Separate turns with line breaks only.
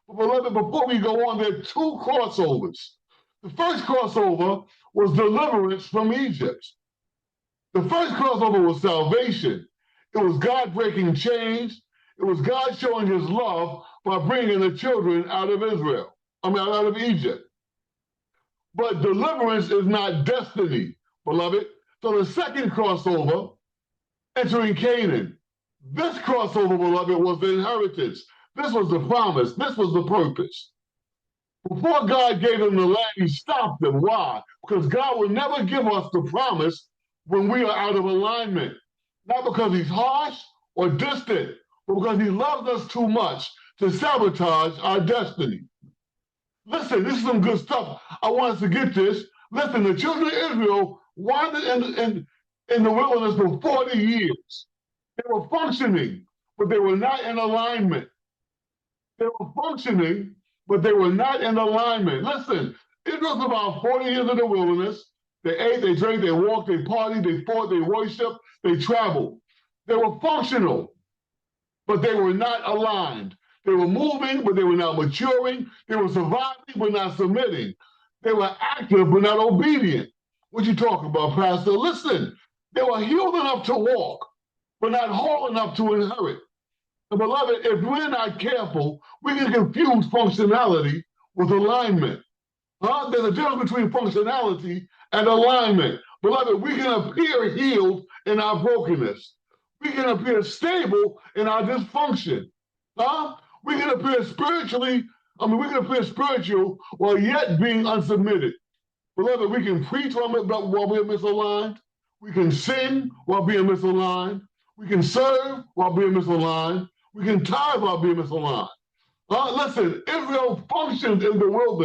But beloved, before we go on, there are two crossovers. The first crossover was deliverance from Egypt. The first crossover was salvation. It was God breaking chains. It was God showing his love by bringing the children out of out of Egypt. But deliverance is not destiny, beloved. So the second crossover, entering Canaan. This crossover, beloved, was the inheritance. This was the promise. This was the purpose. Before God gave them the land, he stopped them. Why? Because God will never give us the promise when we are out of alignment. Not because he's harsh or distant, but because he loves us too much to sabotage our destiny. Listen, this is some good stuff. I want us to get this. Listen, the children of Israel wandered in the wilderness for 40 years. They were functioning, but they were not in alignment. They were functioning, but they were not in alignment. Listen, it was about 40 years in the wilderness. They ate, they drank, they walked, they partied, they fought, they worshiped, they traveled. They were functional, but they were not aligned. They were moving, but they were not maturing. They were surviving, but not submitting. They were active, but not obedient. What you talking about, Pastor? Listen, they were healed enough to walk, but not whole enough to inherit. And beloved, if we're not careful, we can confuse functionality with alignment. There's a difference between functionality and alignment. Beloved, we can appear healed in our brokenness. We can appear stable in our dysfunction. We can appear we can appear spiritual while yet being unsubmitted. Beloved, we can preach while we're misaligned. We can sing while being misaligned. We can serve while being misaligned. We can tithe while being misaligned. Listen, Israel functioned in the wilderness.